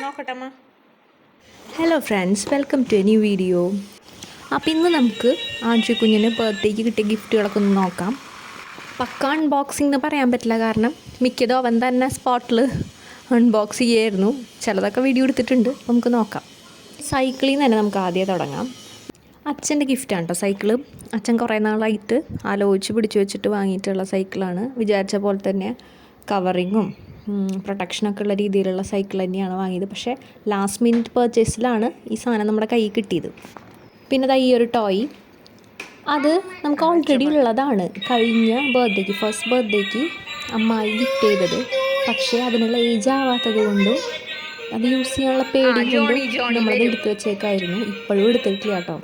നോക്കട്ടെ അമ്മ. Hello friends, welcome to a new video. അപ്പോൾ ഇന്ന് നമുക്ക് ആൻഷി കുഞ്ഞിന് ബർത്ത്ഡേക്ക് കിട്ടിയ ഗിഫ്റ്റുകളൊക്കെ ഒന്ന് നോക്കാം. പക്ക അൺബോക്സിംഗ് എന്ന് പറയാൻ പറ്റില്ല, കാരണം മിക്കതും അവൻ തന്നെ സ്പോട്ടിൽ അൺബോക്സ് ചെയ്യായിരുന്നു. ചിലതൊക്കെ വീഡിയോ എടുത്തിട്ടുണ്ട്. നമുക്ക് നോക്കാം. സൈക്കിളിൽ നിന്ന് തന്നെ നമുക്ക് ആദ്യം തുടങ്ങാം. അച്ഛൻ്റെ ഗിഫ്റ്റാണ് കേട്ടോ സൈക്കിള്. അച്ഛൻ കുറേ നാളായിട്ട് ആലോചിച്ച് പിടിച്ചു വെച്ചിട്ട് വാങ്ങിയിട്ടുള്ള സൈക്കിളാണ്. വിചാരിച്ച പോലെ തന്നെ കവറിങ്ങും പ്രൊട്ടക്ഷനൊക്കെ ഉള്ള രീതിയിലുള്ള സൈക്കിൾ തന്നെയാണ് വാങ്ങിയത്. പക്ഷേ ലാസ്റ്റ് മിനിറ്റ് പർച്ചേസിലാണ് ഈ സാധനം നമ്മുടെ കയ്യിൽ കിട്ടിയത്. പിന്നെ ഈ ഒരു ടോയ്, അത് നമുക്ക് ഓൾറെഡി ഉള്ളതാണ്. കഴിഞ്ഞ ബർത്ത്ഡേക്ക്, ഫസ്റ്റ് ബർത്ത്ഡേക്ക് അമ്മായി ഗിഫ്റ്റ് ചെയ്തത്. പക്ഷേ അതിനുള്ള ഏജ് ആവാത്തത് കൊണ്ടും അത് യൂസ് ചെയ്യാനുള്ള പേടി കൊണ്ടും നമ്മളത് എടുത്ത് വെച്ചേക്കായിരുന്നു. ഇപ്പോഴും എടുത്തിട്ടില്ല കേട്ടോ.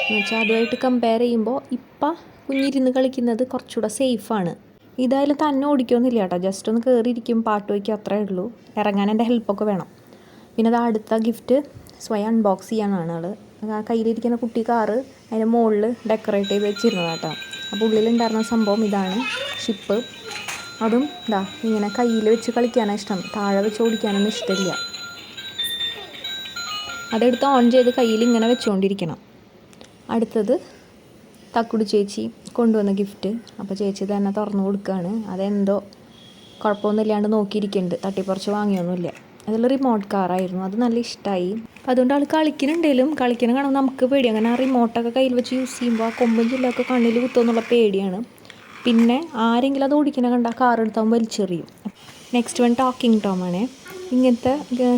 എന്നുവെച്ചാൽ അതുമായിട്ട് കമ്പയർ ചെയ്യുമ്പോൾ ഇപ്പം കുഞ്ഞിരുന്ന് കളിക്കുന്നത് കുറച്ചുകൂടെ സേഫാണ്. ഇതായാലും തന്നെ ഓടിക്കൊന്നുമില്ല കേട്ടോ. ജസ്റ്റ് ഒന്ന് കയറിയിരിക്കും, പാട്ട് വയ്ക്കും, അത്രേ ഉള്ളൂ. ഇറങ്ങാൻ എൻ്റെ ഹെൽപ്പൊക്കെ വേണം. പിന്നെ അത് അടുത്ത ഗിഫ്റ്റ് സ്വയം അൺബോക്സ് ചെയ്യാനാണ് ആൾ. ആ കയ്യിലിരിക്കുന്ന കുട്ടി കാറ് അതിൻ്റെ മുകളിൽ ഡെക്കറേറ്റ് ചെയ്ത് വെച്ചിരുന്നത് കേട്ടോ. അപ്പോൾ ഉള്ളിലുണ്ടായിരുന്ന സംഭവം ഇതാണ്, ഷിപ്പ്. അതും ഇങ്ങനെ കയ്യിൽ വെച്ച് കളിക്കാനാണ് ഇഷ്ടം, താഴെ വെച്ച് ഓടിക്കാനൊന്നും ഇഷ്ടമില്ല. അതെടുത്ത് ഓൺ ചെയ്ത് കയ്യിൽ ഇങ്ങനെ വെച്ചുകൊണ്ടിരിക്കണം. അടുത്തത് തക്കുടി ചേച്ചി കൊണ്ടുവന്ന ഗിഫ്റ്റ്. അപ്പോൾ ചേച്ചി തന്നെ തുറന്നു കൊടുക്കുകയാണ്. അതെന്തോ കുഴപ്പമൊന്നുമില്ലാണ്ട് നോക്കിയിരിക്കുന്നുണ്ട്, തട്ടിപ്പറിച്ച് വാങ്ങിയൊന്നുമില്ല. അതിൽ റിമോട്ട് കാറായിരുന്നു. അത് നല്ല ഇഷ്ടമായി. അപ്പോൾ അതുകൊണ്ട് ആൾ കളിക്കുന്നുണ്ടെങ്കിലും കളിക്കണം കാണുമ്പോൾ നമുക്ക് പേടി. അങ്ങനെ ആ റിമോട്ടൊക്കെ കയ്യിൽ വെച്ച് യൂസ് ചെയ്യുമ്പോൾ ആ കൊമ്പും ചില്ലൊക്കെ കണ്ണിൽ കുത്തുമെന്നുള്ള പേടിയാണ്. പിന്നെ ആരെങ്കിലും അത് ഓടിക്കണ കണ്ടാൽ കാർ എടുത്താൽ വലിച്ചെറിയും. നെക്സ്റ്റ് വൺ ടോക്കിംഗ് ടോമാണ്. ഇങ്ങനത്തെ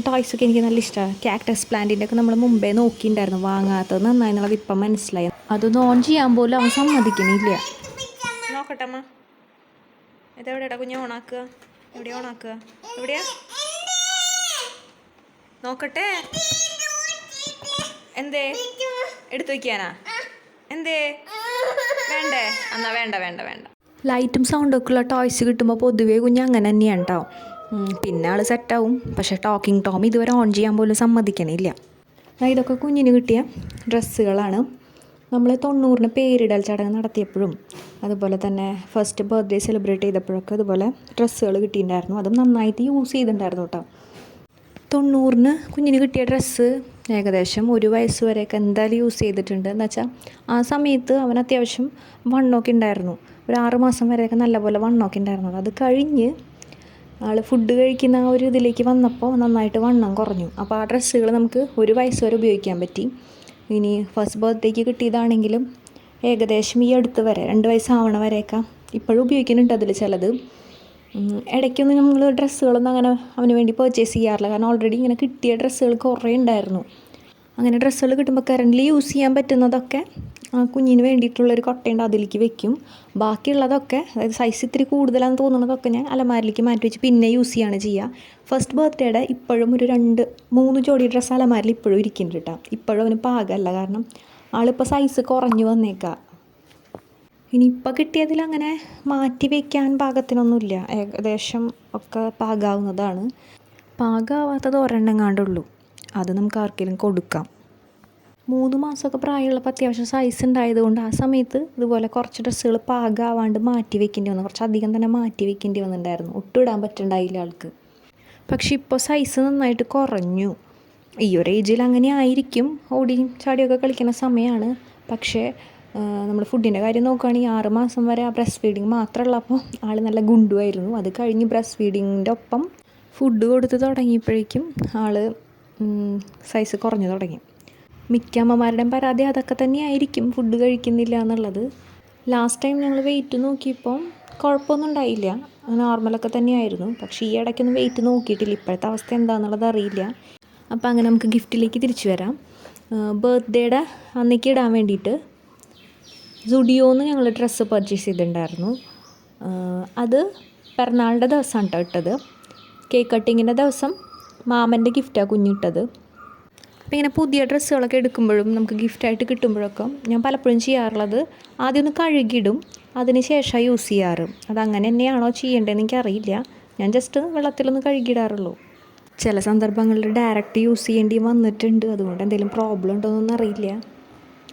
ടോയ്സൊക്കെ എനിക്ക് നല്ല ഇഷ്ടമാണ്. കാക്ടസ് പ്ലാന്റിൻ്റെ ഒക്കെ നമ്മൾ മുമ്പേ നോക്കിയിട്ടുണ്ടായിരുന്നു, വാങ്ങാത്തത് നന്നായെന്നുള്ളത് ഇപ്പം മനസ്സിലായി. അതൊന്ന് ഓൺ ചെയ്യാൻ പോലും അവൻ സമ്മതിക്കണില്ല. നോക്കട്ടെ അമ്മ. ഇതെവിടെയാ കുഞ്ഞ് ഓണാക്കുക? എവിടെയാ ഓണാക്കുക? എവിടെയാ നോക്കട്ടെ. എന്തേ എടുത്തു വയ്ക്കാനാ? എന്തേ വേണ്ടേ? എന്നാ വേണ്ട വേണ്ട വേണ്ട. ലൈറ്റും സൗണ്ടൊക്കെ ഉള്ള ടോയ്സ് കിട്ടുമ്പോൾ പൊതുവേ കുഞ്ഞ് അങ്ങനെ തന്നെയാണ് കേട്ടോ. പിന്നെ ആൾ സെറ്റാവും. പക്ഷേ ടോക്കിംഗ് ടോം ഇതുവരെ ഓൺ ചെയ്യാൻ പോലും സമ്മതിക്കണില്ല. ഇതൊക്കെ കുഞ്ഞിന് കിട്ടിയ ഡ്രസ്സുകളാണ്. നമ്മൾ 90-ന് പേരിടൽ ചടങ്ങ് നടത്തിയപ്പോഴും അതുപോലെ തന്നെ ഫസ്റ്റ് ബർത്ത്ഡേ സെലിബ്രേറ്റ് ചെയ്തപ്പോഴൊക്കെ അതുപോലെ ഡ്രസ്സുകൾ കിട്ടിയിട്ടുണ്ടായിരുന്നു. അതും നന്നായിട്ട് യൂസ് ചെയ്തിട്ടുണ്ടായിരുന്നു കേട്ടോ. 90-ന് കുഞ്ഞിന് കിട്ടിയ ഡ്രസ്സ് ഏകദേശം 1 വയസ്സ് വരെയൊക്കെ എന്തായാലും യൂസ് ചെയ്തിട്ടുണ്ട്. എന്ന് വെച്ചാൽ ആ സമയത്ത് അവൻ അത്യാവശ്യം വണ്ണമൊക്കെ ഉണ്ടായിരുന്നു. ഒരു 6 മാസം വരെയൊക്കെ നല്ലപോലെ വണ്ണമൊക്കെ ഉണ്ടായിരുന്നു. അത് കഴിഞ്ഞ് ആൾ ഫുഡ് കഴിക്കുന്ന ആ ഒരു ഇതിലേക്ക് വന്നപ്പോൾ നന്നായിട്ട് വണ്ണം കുറഞ്ഞു. അപ്പോൾ ആ ഡ്രസ്സുകൾ നമുക്ക് 1 വയസ്സ് വരെ ഉപയോഗിക്കാൻ പറ്റി. ഇനി ഫസ്റ്റ് ബർത്ത്ഡേക്ക് കിട്ടിയതാണെങ്കിലും ഏകദേശം ഈ അടുത്ത് വരെ 2 വയസ്സാവണ വരെയൊക്കെ ഇപ്പോഴും ഉപയോഗിക്കുന്നുണ്ട് അതിൽ ചിലത്. ഇടയ്ക്കൊന്നും നമ്മൾ ഡ്രസ്സുകളൊന്നും അങ്ങനെ അവന് വേണ്ടി പർച്ചേസ് ചെയ്യാറില്ല, കാരണം ഓൾറെഡി ഇങ്ങനെ കിട്ടിയ ഡ്രസ്സുകൾ കുറേ ഉണ്ടായിരുന്നു. അങ്ങനെ ഡ്രസ്സുകൾ കിട്ടുമ്പോൾ കറൻ്റിൽ യൂസ് ചെയ്യാൻ പറ്റുന്നതൊക്കെ കുഞ്ഞിന് വേണ്ടിയിട്ടുള്ളൊരു കൊട്ടയുണ്ട്, അതിലേക്ക് വെക്കും. ബാക്കിയുള്ളതൊക്കെ, അതായത് സൈസ് ഇത്തിരി കൂടുതലാണെന്ന് തോന്നുന്നതൊക്കെ ഞാൻ അലമാരിലേക്ക് മാറ്റി വെച്ച് പിന്നെ യൂസ് ചെയ്യുകയാണ് ചെയ്യുക. ഫസ്റ്റ് ബർത്ത്ഡേയുടെ ഇപ്പോഴും ഒരു 2-3 ജോഡി ഡ്രസ്സ് അലമാരിൽ ഇപ്പോഴും ഇരിക്കുന്നുണ്ട് കേട്ടോ. ഇപ്പോഴും അവന് പാകമല്ല, കാരണം ആളിപ്പോൾ സൈസ് കുറഞ്ഞു വന്നേക്കാം. ഇനിയിപ്പോൾ കിട്ടിയതിൽ അങ്ങനെ മാറ്റി വയ്ക്കാൻ പാകത്തിനൊന്നുമില്ല, ഏകദേശം ഒക്കെ പാകാവുന്നതാണ്. പാകമാവാത്തത് ഒരെണ്ണെങ്ങാണ്ടുള്ളൂ, അത് നമുക്ക് ആർക്കെങ്കിലും കൊടുക്കാം. 3 മാസമൊക്കെ പ്രായമുള്ളപ്പോൾ അത്യാവശ്യം സൈസ് ഉണ്ടായതുകൊണ്ട് ആ സമയത്ത് ഇതുപോലെ കുറച്ച് ഡ്രസ്സുകൾ പാകമാവാണ്ട് മാറ്റി വെക്കേണ്ടി വന്നു. കുറച്ചധികം തന്നെ മാറ്റി വെക്കേണ്ടി വന്നിട്ടുണ്ടായിരുന്നു, ഒട്ടും ഇടാൻ പറ്റുന്നുണ്ടായില്ല ആൾക്ക്. പക്ഷെ ഇപ്പോൾ സൈസ് നന്നായിട്ട് കുറഞ്ഞു. ഈ ഒരു ഏജിൽ അങ്ങനെ ആയിരിക്കും, ഓടിയും ചാടിയൊക്കെ കളിക്കുന്ന സമയമാണ്. പക്ഷേ നമ്മൾ ഫുഡിൻ്റെ കാര്യം നോക്കുകയാണെങ്കിൽ 6 മാസം വരെ ആ ബ്രസ്റ്റ് ഫീഡിങ് മാത്രമുള്ളപ്പോൾ ആൾ നല്ല ഗുണ്ടുമായിരുന്നു. അത് കഴിഞ്ഞ് ബ്രസ്റ്റ് ഫീഡിങ്ങിൻ്റെ ഒപ്പം ഫുഡ് കൊടുത്ത് തുടങ്ങിയപ്പോഴേക്കും ആൾ സൈസ് കുറഞ്ഞു തുടങ്ങി. മിക്ക അമ്മമാരുടെയും പരാതി അതൊക്കെ തന്നെയായിരിക്കും, ഫുഡ് കഴിക്കുന്നില്ല എന്നുള്ളത്. ലാസ്റ്റ് ടൈം ഞങ്ങൾ വെയിറ്റ് നോക്കിയപ്പോൾ കുഴപ്പമൊന്നും ഉണ്ടായില്ല, നോർമലൊക്കെ തന്നെയായിരുന്നു. പക്ഷേ ഈ ഇടയ്ക്കൊന്നും വെയിറ്റ് നോക്കിയിട്ടില്ല, ഇപ്പോഴത്തെ അവസ്ഥ എന്താണെന്നുള്ളത് അറിയില്ല. അപ്പോൾ അങ്ങനെ നമുക്ക് ഗിഫ്റ്റിലേക്ക് തിരിച്ചു വരാം. ബർത്ത്ഡേയുടെ അന്നേക്ക് ഇടാൻ വേണ്ടിയിട്ട് സുഡിയോന്ന് ഞങ്ങൾ ഡ്രസ്സ് പർച്ചേസ് ചെയ്തിട്ടുണ്ടായിരുന്നു. അത് പിറന്നാളിൻ്റെ ദിവസമാണ് കേട്ടോ ഇട്ടത്. കേക്ക് കട്ടിങ്ങിൻ്റെ ദിവസം മാമൻ്റെ ഗിഫ്റ്റാണ് കുഞ്ഞിട്ടത്. അപ്പോൾ ഇങ്ങനെ പുതിയ ഡ്രസ്സുകളൊക്കെ എടുക്കുമ്പോഴും നമുക്ക് ഗിഫ്റ്റായിട്ട് കിട്ടുമ്പോഴൊക്കെ ഞാൻ പലപ്പോഴും ചെയ്യാറുള്ളത് ആദ്യം ഒന്ന് കഴുകിയിടും, അതിന് ശേഷം യൂസ് ചെയ്യാറ്. അതങ്ങനെ തന്നെയാണോ ചെയ്യേണ്ടതെന്ന് എനിക്കറിയില്ല. ഞാൻ ജസ്റ്റ് വെള്ളത്തിലൊന്ന് കഴുകിയിടാറുള്ളൂ. ചില സന്ദർഭങ്ങളിൽ ഡയറക്റ്റ് യൂസ് ചെയ്യേണ്ടി വന്നിട്ടുണ്ട്, അതുകൊണ്ട് എന്തെങ്കിലും പ്രോബ്ലം ഉണ്ടോയെന്നൊന്നും അറിയില്ല.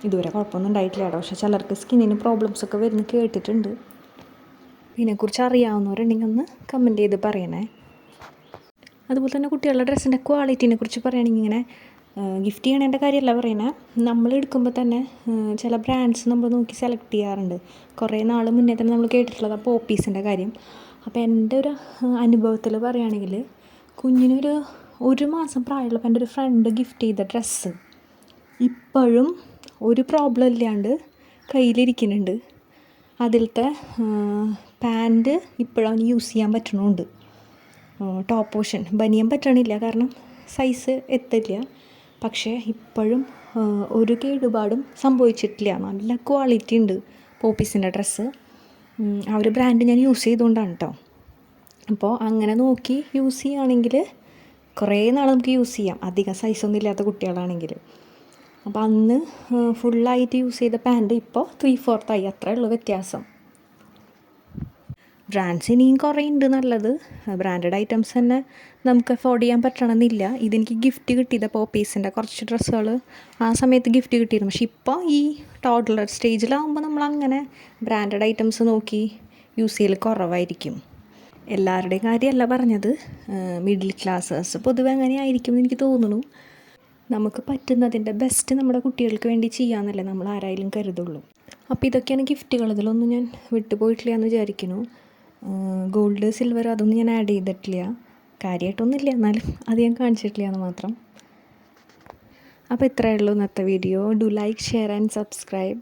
ഇതുവരെ കുഴപ്പമൊന്നും ഉണ്ടായിട്ടില്ല കേട്ടോ. പക്ഷേ ചിലർക്ക് സ്കിന്നിന് പ്രോബ്ലംസൊക്കെ വരുന്ന കേട്ടിട്ടുണ്ട്. ഇതിനെക്കുറിച്ച് അറിയാവുന്നവരുണ്ടെങ്കിൽ ഒന്ന് കമൻറ്റ് ചെയ്ത് പറയണേ. അതുപോലെ തന്നെ കുട്ടികളുടെ ഡ്രസ്സിൻ്റെ ക്വാളിറ്റീനെ കുറിച്ച് പറയുകയാണെങ്കിൽ ഇങ്ങനെ ഗിഫ്റ്റ് ചെയ്യണേൻ്റെ കാര്യമല്ല പറയുന്നത്, നമ്മൾ എടുക്കുമ്പോൾ തന്നെ ചില ബ്രാൻഡ്സ് നമ്മൾ നോക്കി സെലക്ട് ചെയ്യാറുണ്ട്. കുറേ നാൾ മുന്നേ തന്നെ നമ്മൾ കേട്ടിട്ടുള്ളത് ആ പോപ്പീസിൻ്റെ കാര്യം. അപ്പോൾ എൻ്റെ ഒരു അനുഭവത്തിൽ പറയുകയാണെങ്കിൽ കുഞ്ഞിനൊരു 1 മാസം പ്രായമുള്ളപ്പോൾ എൻ്റെ ഒരു ഫ്രണ്ട് ഗിഫ്റ്റ് ചെയ്ത ഡ്രസ്സ് ഇപ്പോഴും ഒരു പ്രോബ്ലം ഇല്ലാണ്ട് കയ്യിലിരിക്കുന്നുണ്ട്. അതിലത്തെ പാൻറ്റ് ഇപ്പോഴവന് യൂസ് ചെയ്യാൻ പറ്റണമുണ്ട്. ടോപ്പ് പോർഷൻ ബനിയാൻ പറ്റണില്ല, കാരണം സൈസ് എത്തില്ല. പക്ഷേ ഇപ്പോഴും ഒരു കേടുപാടും സംഭവിച്ചിട്ടില്ല. നല്ല ക്വാളിറ്റി ഉണ്ട് പോപ്പീസിൻ്റെ ഡ്രസ്സ്. ആ ഒരു ബ്രാൻഡ് ഞാൻ യൂസ് ചെയ്തുകൊണ്ടാണ് കേട്ടോ. അപ്പോൾ അങ്ങനെ നോക്കി യൂസ് ചെയ്യുകയാണെങ്കിൽ കുറേ നാൾ നമുക്ക് യൂസ് ചെയ്യാം, അധികം സൈസൊന്നും ഇല്ലാത്ത കുട്ടികളാണെങ്കിൽ. അപ്പോൾ അന്ന് ഫുള്ളായിട്ട് യൂസ് ചെയ്ത പാൻറ്റ് ഇപ്പോൾ 3/4 ആയി, അത്രയേ ഉള്ളൂ വ്യത്യാസം. ബ്രാൻഡ്സ് ഇനിയും കുറേ ഉണ്ട് നല്ലത്. ബ്രാൻഡഡ് ഐറ്റംസ് തന്നെ നമുക്ക് അഫോർഡ് ചെയ്യാൻ പറ്റണമെന്നില്ല. ഇതെനിക്ക് ഗിഫ്റ്റ് കിട്ടിയത് പോപ്പീസിൻ്റെ കുറച്ച് ഡ്രസ്സുകൾ ആ സമയത്ത് ഗിഫ്റ്റ് കിട്ടിയിരുന്നു. പക്ഷെ ഇപ്പോൾ ഈ ടോഡ്ലർ സ്റ്റേജിലാവുമ്പോൾ നമ്മളങ്ങനെ ബ്രാൻഡഡ് ഐറ്റംസ് നോക്കി യൂസ് ചെയ്യൽ കുറവായിരിക്കും. എല്ലാവരുടെയും കാര്യമല്ല പറഞ്ഞത്, മിഡിൽ ക്ലാസ്സേഴ്സ് പൊതുവെ അങ്ങനെ ആയിരിക്കും എന്ന് എനിക്ക് തോന്നുന്നു. നമുക്ക് പറ്റുന്നതിൻ്റെ ബെസ്റ്റ് നമ്മുടെ കുട്ടികൾക്ക് വേണ്ടി ചെയ്യാമെന്നല്ലേ നമ്മൾ ആരായാലും കരുതുള്ളൂ. അപ്പോൾ ഇതൊക്കെയാണ് ഗിഫ്റ്റുകൾ. ഇതിലൊന്നും ഞാൻ വിട്ടുപോയിട്ടില്ല എന്ന് വിചാരിക്കുന്നു. ഗോൾഡ്, സിൽവർ അതൊന്നും ഞാൻ ആഡ് ചെയ്തിട്ടില്ല. കാര്യമായിട്ടൊന്നുമില്ല, എന്നാലും അത് ഞാൻ കാണിച്ചിട്ടില്ല എന്ന് മാത്രം. അപ്പോൾ ഇത്രയേ ഉള്ളൂ ഇന്നത്തെ video. Do like, share and subscribe.